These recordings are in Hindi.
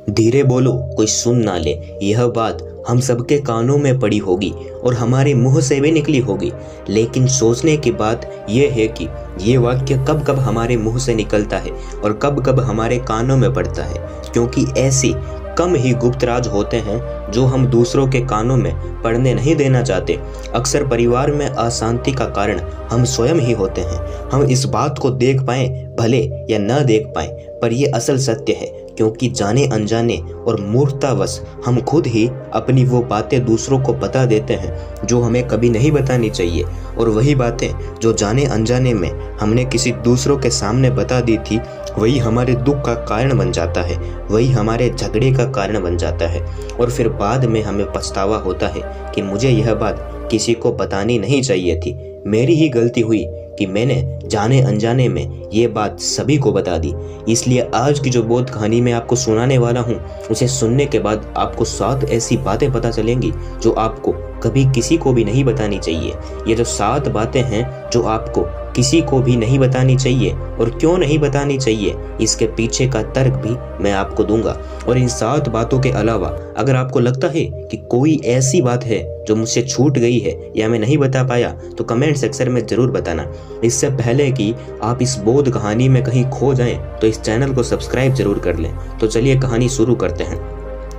धीरे बोलो, कोई सुन ना ले। यह बात हम सबके कानों में पड़ी होगी और हमारे मुंह से भी निकली होगी, लेकिन सोचने की बात यह है कि ये वाक्य कब कब हमारे मुंह से निकलता है और कब कब हमारे कानों में पड़ता है, क्योंकि ऐसी कम ही गुप्त राज होते हैं जो हम दूसरों के कानों में पड़ने नहीं देना चाहते। अक्सर परिवार में अशांति का कारण हम स्वयं ही होते हैं। हम इस बात को देख पाएं भले या न देख पाएं, पर यह असल सत्य है, क्योंकि जाने अनजाने और मूर्खतावश हम खुद ही अपनी वो बातें दूसरों को बता देते हैं जो हमें कभी नहीं बतानी चाहिए, और वही बातें जो जाने अनजाने में हमने किसी दूसरों के सामने बता दी थी, वही हमारे दुख का कारण बन जाता है, वही हमारे झगड़े का कारण बन जाता है। और फिर बाद में हमें पछतावा होता है कि मुझे यह बात किसी को बतानी नहीं चाहिए थी, मेरी ही गलती हुई कि मैंने जाने अनजाने में ये बात सभी को बता दी। इसलिए आज की जो बोध कहानी मैं आपको सुनाने वाला हूँ, उसे सुनने के बाद आपको 7 ऐसी बातें पता चलेंगी जो आपको कभी किसी को भी नहीं बतानी चाहिए। ये जो 7 बातें हैं जो आपको किसी को भी नहीं बतानी चाहिए, और क्यों नहीं बतानी चाहिए इसके पीछे का तर्क भी मैं आपको दूंगा। और इन 7 बातों के अलावा अगर आपको लगता है कि कोई ऐसी बात है जो मुझसे छूट गई है या मैं नहीं बता पाया, तो कमेंट सेक्शन में जरूर बताना। इससे पहले कि आप इस बोध कहानी में कहीं खो जाएं, तो इस चैनल को सब्सक्राइब जरूर कर लें। तो चलिए कहानी शुरू करते हैं।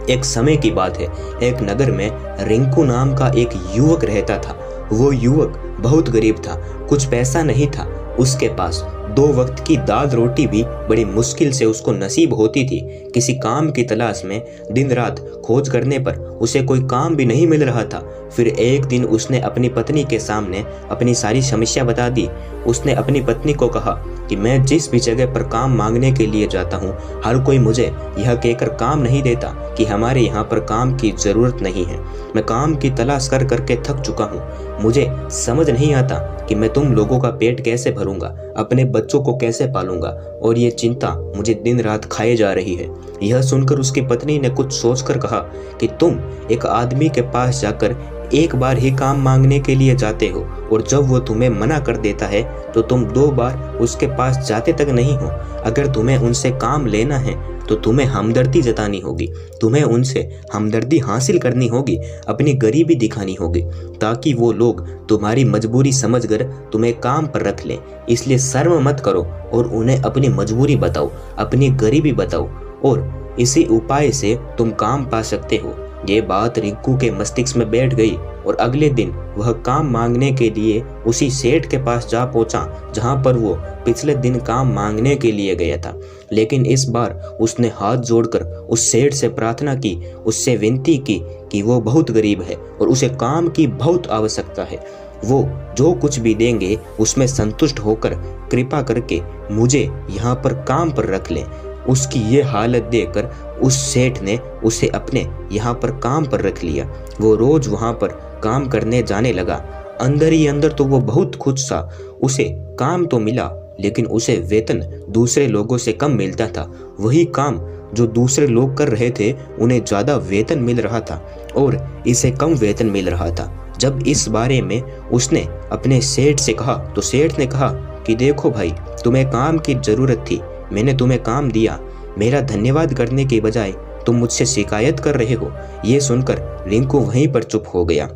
एक समय की बात है, एक नगर में रिंकू नाम का एक युवक रहता था। वो युवक बहुत गरीब था, कुछ पैसा नहीं था उसके पास। 2 वक्त की दाल रोटी भी बड़ी मुश्किल से उसको नसीब होती थी। किसी काम की तलाश में दिन रात खोज करने पर उसे कोई काम भी नहीं मिल रहा था। फिर एक दिन उसने अपनी पत्नी के सामने अपनी सारी समस्या बता दी। उसने अपनी पत्नी को कहा कि मैं जिस भी जगह पर काम मांगने के लिए जाता हूँ, हर कोई मुझे यह कहकर काम नहीं देता कि हमारे यहाँ पर काम की ज़रूरत नहीं है। मैं काम की तलाश कर करके थक चुका हूँ। मुझे समझ नहीं आता कि मैं तुम लोगों का पेट कैसे भरूंगा, अपने बच्चों को कैसे पालूंगा, और ये चिंता मुझे दिन रात खाए जा रही है। यह सुनकर उसकी पत्नी ने कुछ सोचकर कहा कि तुम एक आदमी के पास जाकर एक बार ही काम मांगने के लिए जाते हो, और जब वो तुम्हें मना कर देता है तो तुम 2 बार उसके पास जाते तक नहीं हो। अगर तुम्हें उनसे काम लेना है तो तुम्हें हमदर्दी जतानी होगी, तुम्हें उनसे हमदर्दी हासिल करनी होगी, अपनी गरीबी दिखानी होगी, ताकि वो लोग तुम्हारी मजबूरी समझकर तुम्हें काम पर रख लें। इसलिए शर्म मत करो और उन्हें अपनी मजबूरी बताओ, अपनी गरीबी बताओ, और इसी उपाय से तुम काम पा सकते हो। ये बात रिंकू के मस्तिष्क में बैठ गई और अगले दिन वह काम मांगने के लिए उसी सेठ के पास जा पहुंचा जहां पर वो पिछले दिन काम मांगने के लिए गया था। लेकिन इस बार उसने हाथ जोड़कर उस सेठ से प्रार्थना की, उससे विनती की कि वो बहुत गरीब है और उसे काम की बहुत आवश्यकता है। वो जो कुछ भी देंगे उसमें संतुष्ट होकर कृपा करके मुझे यहाँ पर काम पर रख लें। उसकी ये हालत देखकर उस सेठ ने उसे अपने यहाँ पर काम पर रख लिया। वो रोज वहाँ पर काम करने जाने लगा। अंदर ही अंदर तो वो बहुत खुश था। उसे काम तो मिला, लेकिन उसे वेतन दूसरे लोगों से कम मिलता था। वही काम जो दूसरे लोग कर रहे थे उन्हें ज़्यादा वेतन मिल रहा था और इसे कम वेतन मिल रहा था। जब इस बारे में उसने अपने सेठ से कहा तो सेठ ने कहा कि देखो भाई, तुम्हें काम की ज़रूरत थी, मैंने तुम्हें काम दिया, मेरा धन्यवाद करने के बजाय तुम मुझसे शिकायत कर रहे हो। ये सुनकर रिंकू वहीं पर चुप हो गया।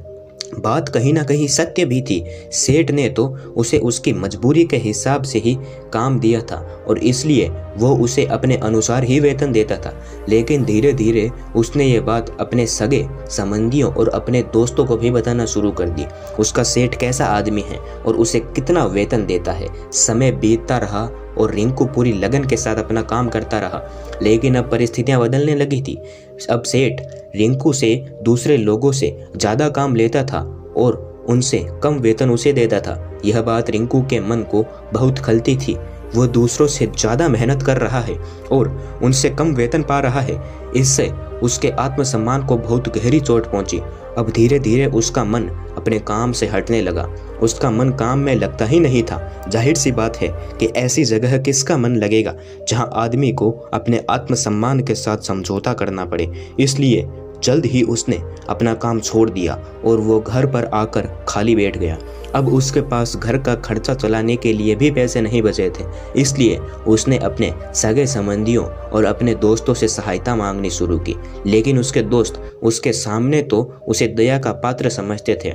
बात कहीं ना कहीं सत्य भी थी। सेठ ने तो उसे उसकी मजबूरी के हिसाब से ही काम दिया था और इसलिए वो उसे अपने अनुसार ही वेतन देता था। लेकिन धीरे धीरे उसने ये बात अपने सगे संबंधियों और अपने दोस्तों को भी बताना शुरू कर दी। उसका सेठ कैसा आदमी है और उसे कितना वेतन देता है। समय बीतता रहा और रिंकू पूरी लगन के साथ अपना काम करता रहा। लेकिन अब परिस्थितियां बदलने लगी थी। अब सेठ रिंकू से दूसरे लोगों से ज़्यादा काम लेता था और उनसे कम वेतन उसे देता था। यह बात रिंकू के मन को बहुत खलती थी। वो दूसरों से ज़्यादा मेहनत कर रहा है और उनसे कम वेतन पा रहा है। इससे उसके आत्मसम्मान को बहुत गहरी चोट पहुंची। अब धीरे धीरे उसका मन अपने काम से हटने लगा। उसका मन काम में लगता ही नहीं था। जाहिर सी बात है कि ऐसी जगह किसका मन लगेगा जहां आदमी को अपने आत्मसम्मान के साथ समझौता करना पड़े। इसलिए जल्द ही उसने अपना काम छोड़ दिया और वो घर पर आकर खाली बैठ गया। अब उसके पास घर का खर्चा चलाने के लिए भी पैसे नहीं बचे थे, इसलिए उसने अपने सगे संबंधियों और अपने दोस्तों से सहायता मांगनी शुरू की। लेकिन उसके दोस्त उसके सामने तो उसे दया का पात्र समझते थे,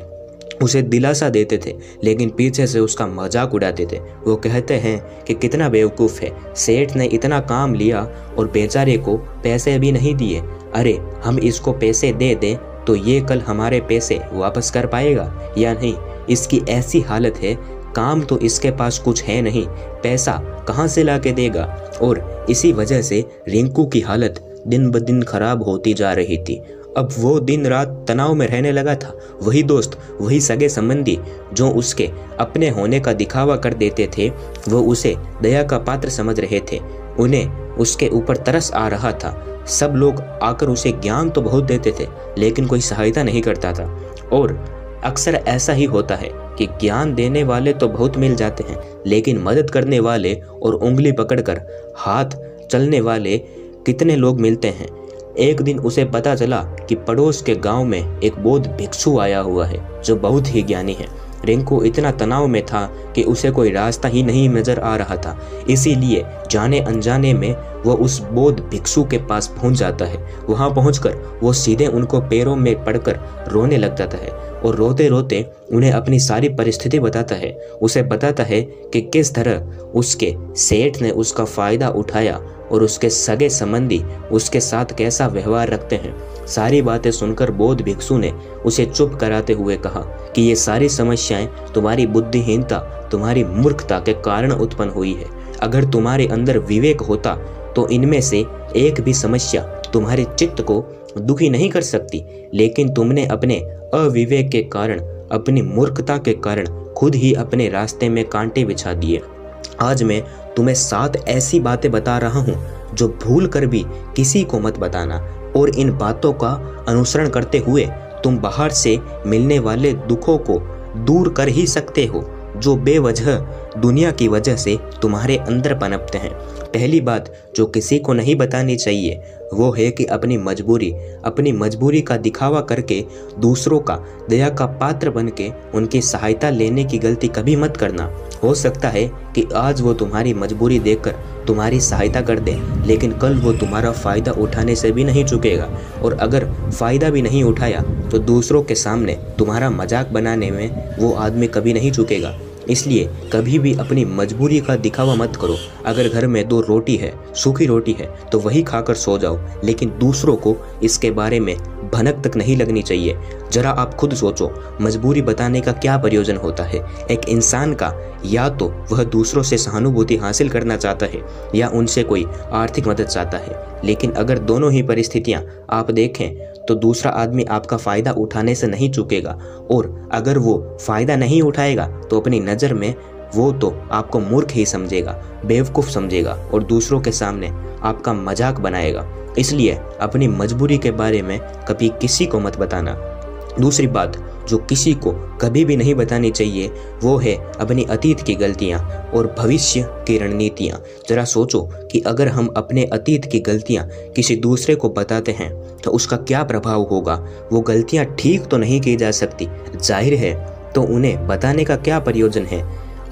उसे दिलासा देते थे, लेकिन पीछे से उसका मजाक उड़ाते थे। वो कहते हैं कि कितना बेवकूफ़ है, सेठ ने इतना काम लिया और बेचारे को पैसे भी नहीं दिए। अरे हम इसको पैसे दे दें तो ये कल हमारे पैसे वापस कर पाएगा या नहीं? इसकी ऐसी हालत है, काम तो इसके पास कुछ है नहीं, पैसा कहाँ से ला के देगा? और इसी वजह से रिंकू की हालत दिन ब दिन खराब होती जा रही थी। अब वो दिन रात तनाव में रहने लगा था। वही दोस्त, वही सगे संबंधी जो उसके अपने होने का दिखावा कर देते थे, वो उसे दया का पात्र समझ रहे थे। उन्हें उसके ऊपर तरस आ रहा था। सब लोग आकर उसे ज्ञान तो बहुत देते थे, लेकिन कोई सहायता नहीं करता था। और अक्सर ऐसा ही होता है कि ज्ञान देने वाले तो बहुत मिल जाते हैं, लेकिन मदद करने वाले और उंगली पकड़कर हाथ चलने वाले कितने लोग मिलते हैं। एक दिन उसे पता चला कि पड़ोस के गांव में एक बौद्ध भिक्षु आया हुआ है जो बहुत ही ज्ञानी है। रिंकू इतना तनाव में था कि उसे कोई रास्ता ही नहीं नजर आ रहा था, इसीलिए जाने अनजाने में वो उस बौद्ध भिक्षु के पास पहुंच जाता है। वहां पहुंचकर वो सीधे उनको पैरों में पड़कर रोने लग जाता है और रोते रोते उन्हें अपनी सारी परिस्थिति बताता है। उसे बताता है कि किस तरह उसके सेठ ने उसका फायदा उठाया और उसके सगे संबंधी उसके साथ कैसा व्यवहार रखते हैं। सारी बातें सुनकर बौद्ध भिक्षु ने उसे चुप कराते हुए कहा कि ये सारी समस्याएं तुम्हारी बुद्धिहीनता, तुम्हारी मूर्खता के कारण उत्पन्न हुई है। अगर तुम्हारे अंदर विवेक होता तो इनमें से एक भी समस्या तुम्हारे चित्त को दुखी नहीं कर सकती, लेकिन तुमने अपने अविवेक के कारण, अपनी मूर्खता के कारण खुद ही अपने रास्ते में कांटे बिछा दिए। आज मैं तुम्हें 7 ऐसी बातें बता रहा हूँ जो भूल कर भी किसी को मत बताना, और इन बातों का अनुसरण करते हुए तुम बाहर से मिलने वाले दुखों को दूर कर ही सकते हो जो बेवजह दुनिया की वजह से तुम्हारे अंदर पनपते हैं। पहली बात जो किसी को नहीं बतानी चाहिए वो है कि अपनी मजबूरी का दिखावा करके दूसरों का दया का पात्र बन के उनकी सहायता लेने की गलती कभी मत करना। हो सकता है कि आज वो तुम्हारी मजबूरी देखकर तुम्हारी सहायता कर दे, लेकिन कल वो तुम्हारा फ़ायदा उठाने से भी नहीं चूकेगा, और अगर फ़ायदा भी नहीं उठाया तो दूसरों के सामने तुम्हारा मजाक बनाने में वो आदमी कभी नहीं चूकेगा। इसलिए कभी भी अपनी मजबूरी का दिखावा मत करो। अगर घर में 2 रोटी है, सूखी रोटी है, तो वही खाकर सो जाओ, लेकिन दूसरों को इसके बारे में भनक तक नहीं लगनी चाहिए। जरा आप खुद सोचो, मजबूरी बताने का क्या प्रयोजन होता है? एक इंसान का या तो वह दूसरों से सहानुभूति हासिल करना चाहता है या उनसे कोई आर्थिक मदद चाहता है, लेकिन अगर दोनों ही परिस्थितियां आप देखें तो दूसरा आदमी आपका फ़ायदा उठाने से नहीं चूकेगा, और अगर वो फ़ायदा नहीं उठाएगा तो अपनी नज़र में वो तो आपको मूर्ख ही समझेगा, बेवकूफ़ समझेगा और दूसरों के सामने आपका मजाक बनाएगा। इसलिए अपनी मजबूरी के बारे में कभी किसी को मत बताना। दूसरी बात जो किसी को कभी भी नहीं बतानी चाहिए वो है अपनी अतीत की गलतियाँ और भविष्य की रणनीतियाँ। जरा सोचो कि अगर हम अपने अतीत की गलतियाँ किसी दूसरे को बताते हैं तो उसका क्या प्रभाव होगा। वो गलतियाँ ठीक तो नहीं की जा सकती, जाहिर है, तो उन्हें बताने का क्या प्रयोजन है।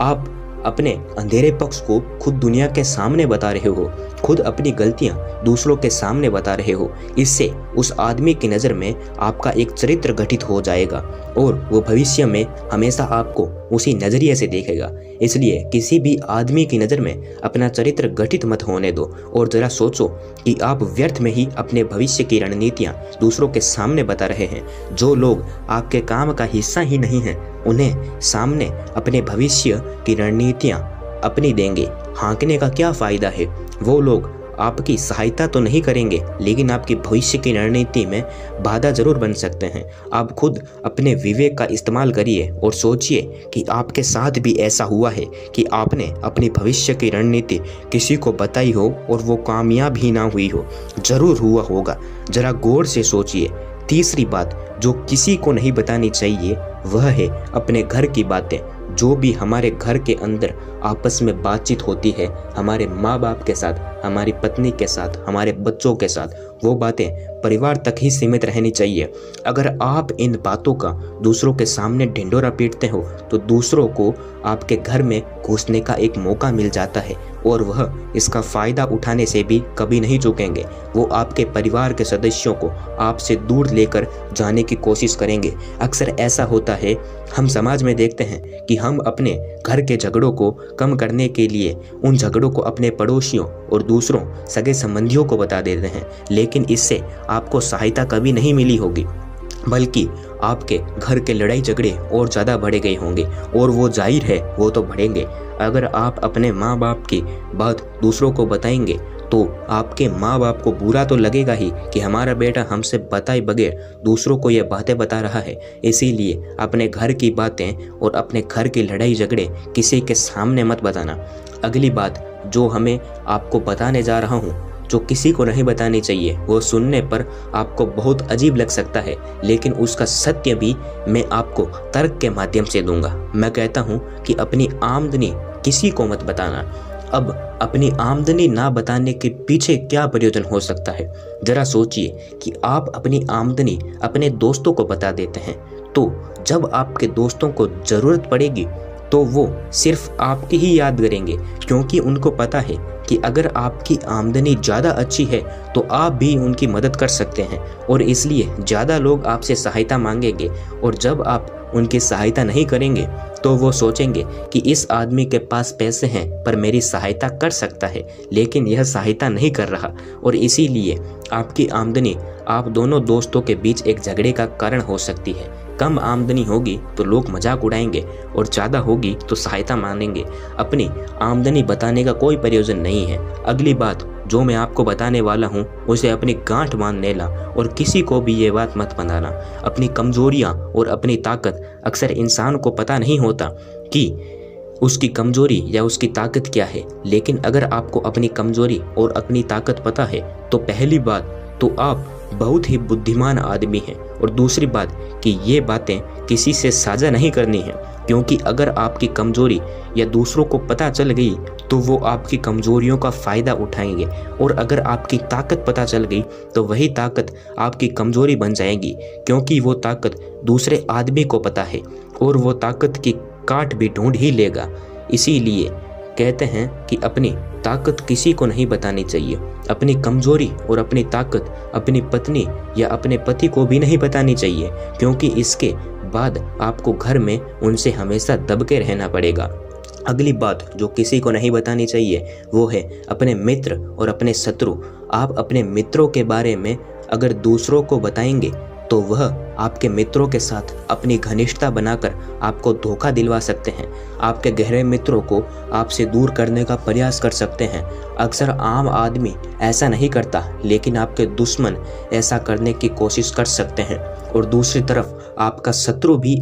आप अपने अंधेरे पक्ष को खुद दुनिया के सामने बता रहे हो, खुद अपनी गलतियां दूसरों के सामने बता रहे हो। इससे उस आदमी की नज़र में आपका एक चरित्र गठित हो जाएगा और वो भविष्य में हमेशा आपको उसी नज़रिए से देखेगा। इसलिए किसी भी आदमी की नज़र में अपना चरित्र गठित मत होने दो, और ज़रा सोचो कि आप व्यर्थ में ही अपने भविष्य की रणनीतियाँ दूसरों के सामने बता रहे हैं। जो लोग आपके काम का हिस्सा ही नहीं हैं उन्हें सामने अपने भविष्य की रणनीतियाँ अपनी देंगे हाँकने का क्या फ़ायदा है। वो लोग आपकी सहायता तो नहीं करेंगे, लेकिन आपकी भविष्य की रणनीति में बाधा जरूर बन सकते हैं। आप खुद अपने विवेक का इस्तेमाल करिए और सोचिए कि आपके साथ भी ऐसा हुआ है कि आपने अपनी भविष्य की रणनीति किसी को बताई हो और वो कामयाब ही ना हुई हो। जरूर हुआ होगा, जरा गौर से सोचिए। तीसरी बात जो किसी को नहीं बतानी चाहिए वह है अपने घर की बातें। जो भी हमारे घर के अंदर आपस में बातचीत होती है, हमारे माँ बाप के साथ, हमारी पत्नी के साथ, हमारे बच्चों के साथ, वो बातें परिवार तक ही सीमित रहनी चाहिए। अगर आप इन बातों का दूसरों के सामने ढिंढोरा पीटते हो तो दूसरों को आपके घर में घुसने का एक मौका मिल जाता है और वह इसका फ़ायदा उठाने से भी कभी नहीं चूकेंगे। वो आपके परिवार के सदस्यों को आपसे दूर लेकर जाने की कोशिश करेंगे। अक्सर ऐसा होता है, हम समाज में देखते हैं कि हम अपने घर के झगड़ों को कम करने के लिए उन झगड़ों को अपने पड़ोसियों और दूसरों सगे संबंधियों को बता देते हैं, लेकिन इससे आपको सहायता कभी नहीं मिली होगी, बल्कि आपके घर के लड़ाई झगड़े और ज़्यादा बढ़े गए होंगे और वो जाहिर है वो तो बढ़ेंगे। अगर आप अपने माँ बाप की बात दूसरों को बताएंगे तो आपके माँ बाप को बुरा तो लगेगा ही कि हमारा बेटा हमसे बताए बगैर दूसरों को ये बातें बता रहा है। इसीलिए अपने घर की बातें और अपने घर की लड़ाई झगड़े किसी के सामने मत बताना। अगली बात जो हमें आपको बताने जा रहा हूँ, जो किसी को नहीं बतानी चाहिए, वो सुनने पर आपको बहुत अजीब लग सकता है, लेकिन उसका सत्य भी मैं आपको तर्क के माध्यम से दूंगा। मैं कहता हूँ कि अपनी आमदनी किसी को मत बताना। अब अपनी आमदनी ना बताने के पीछे क्या प्रयोजन हो सकता है? जरा सोचिए कि आप अपनी आमदनी अपने दोस्तों को बता देते हैं, तो जब आपके दोस्तों को ज़रूरत पड़ेगी तो वो सिर्फ आपकी ही याद करेंगे, क्योंकि उनको पता है कि अगर आपकी आमदनी ज़्यादा अच्छी है तो आप भी उनकी मदद कर सकते हैं, और इसलिए ज़्यादा लोग आपसे सहायता मांगेंगे। और जब आप उनकी सहायता नहीं करेंगे तो वो सोचेंगे कि इस आदमी के पास पैसे हैं पर मेरी सहायता कर सकता है, लेकिन यह सहायता नहीं कर रहा, और इसीलिए आपकी आमदनी आप दोनों दोस्तों के बीच एक झगड़े का कारण हो सकती है। कम आमदनी होगी तो लोग मजाक उड़ाएंगे और ज़्यादा होगी तो सहायता मांगेंगे। अपनी आमदनी बताने का कोई प्रयोजन नहीं है। अगली बात जो मैं आपको बताने वाला हूँ उसे अपनी गांठ बांध लेना और किसी को भी ये बात मत बताना। अपनी कमजोरियाँ और अपनी ताकत, अक्सर इंसान को पता नहीं होता कि उसकी कमजोरी या उसकी ताकत क्या है, लेकिन अगर आपको अपनी कमजोरी और अपनी ताकत पता है तो पहली बात तो आप बहुत ही बुद्धिमान आदमी हैं, और दूसरी बात कि ये बातें किसी से साझा नहीं करनी है, क्योंकि अगर आपकी कमजोरी या दूसरों को पता चल गई तो वो आपकी कमजोरियों का फ़ायदा उठाएंगे, और अगर आपकी ताकत पता चल गई तो वही ताकत आपकी कमजोरी बन जाएगी, क्योंकि वो ताकत दूसरे आदमी को पता है और वो ताकत की काट भी ढूंढ ही लेगा। इसीलिए कहते हैं कि अपनी ताकत किसी को नहीं बतानी चाहिए। अपनी कमजोरी और अपनी ताकत अपनी पत्नी या अपने पति को भी नहीं बतानी चाहिए, क्योंकि इसके बाद आपको घर में उनसे हमेशा दबके रहना पड़ेगा। अगली बात जो किसी को नहीं बतानी चाहिए वो है अपने मित्र और अपने शत्रु। आप अपने मित्रों के बारे में अगर दूसरों को बताएंगे तो वह आपके मित्रों के साथ अपनी घनिष्ठता बनाकर आपको धोखा दिलवा सकते हैं। आपके गहरे मित्रों को आपसे दूर करने का प्रयास कर सकते हैं। अक्सर आम आदमी ऐसा नहीं करता, लेकिन आपके दुश्मन ऐसा करने की कोशिश कर सकते हैं। और दूसरी तरफ आपका शत्रु भी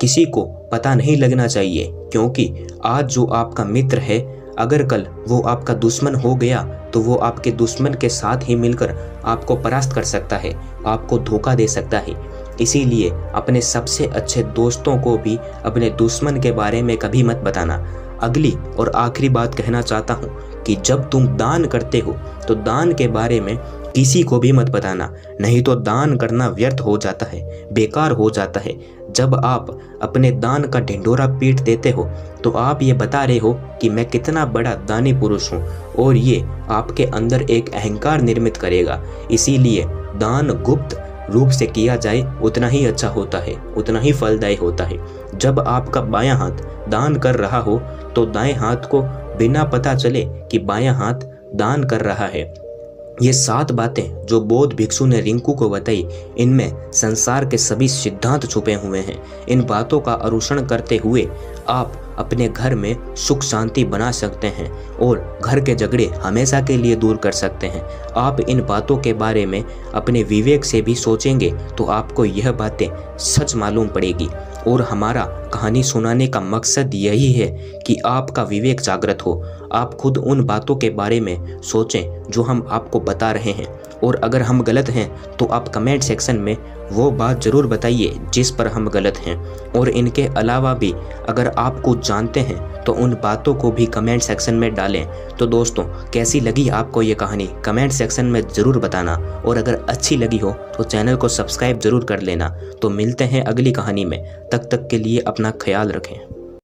किसी को पता नहीं लगना चाहिए, क्योंकि आज जो आपका मित्र है अगर कल वो आपका दुश्मन हो गया तो वो आपके दुश्मन के साथ ही मिलकर आपको परास्त कर सकता है, आपको धोखा दे सकता है। इसीलिए अपने सबसे अच्छे दोस्तों को भी अपने दुश्मन के बारे में कभी मत बताना। अगली और आखिरी बात कहना चाहता हूँ कि जब तुम दान करते हो तो दान के बारे में किसी को भी मत बताना, नहीं तो दान करना व्यर्थ हो जाता है, बेकार हो जाता है। जब आप अपने दान का ढिंढोरा पीट देते हो तो आप ये बता रहे हो कि मैं कितना बड़ा दानी पुरुष हूँ, और ये आपके अंदर एक अहंकार निर्मित करेगा। इसीलिए दान गुप्त रूप से किया जाए उतना ही अच्छा होता है, उतना ही फलदायी होता है। जब आपका बायां हाथ दान कर रहा हो तो दाएं हाथ को बिना पता चले कि बायां हाथ दान कर रहा है। ये 7 बातें जो बौद्ध भिक्षु ने रिंकू को बताई, इनमें संसार के सभी सिद्धांत छुपे हुए हैं। इन बातों का अनुसरण करते हुए आप अपने घर में सुख शांति बना सकते हैं और घर के झगड़े हमेशा के लिए दूर कर सकते हैं। आप इन बातों के बारे में अपने विवेक से भी सोचेंगे तो आपको यह बातें सच मालूम पड़ेगी। और हमारा कहानी सुनाने का मकसद यही है कि आपका विवेक जागृत हो। आप खुद उन बातों के बारे में सोचें जो हम आपको बता रहे हैं और अगर हम गलत हैं तो आप कमेंट सेक्शन में वो बात ज़रूर बताइए जिस पर हम गलत हैं। और इनके अलावा भी अगर आप कुछ जानते हैं तो उन बातों को भी कमेंट सेक्शन में डालें। तो दोस्तों, कैसी लगी आपको ये कहानी कमेंट सेक्शन में ज़रूर बताना, और अगर अच्छी लगी हो तो चैनल को सब्सक्राइब ज़रूर कर लेना। तो मिलते हैं अगली कहानी में, तब तक के लिए अपना ख्याल रखें।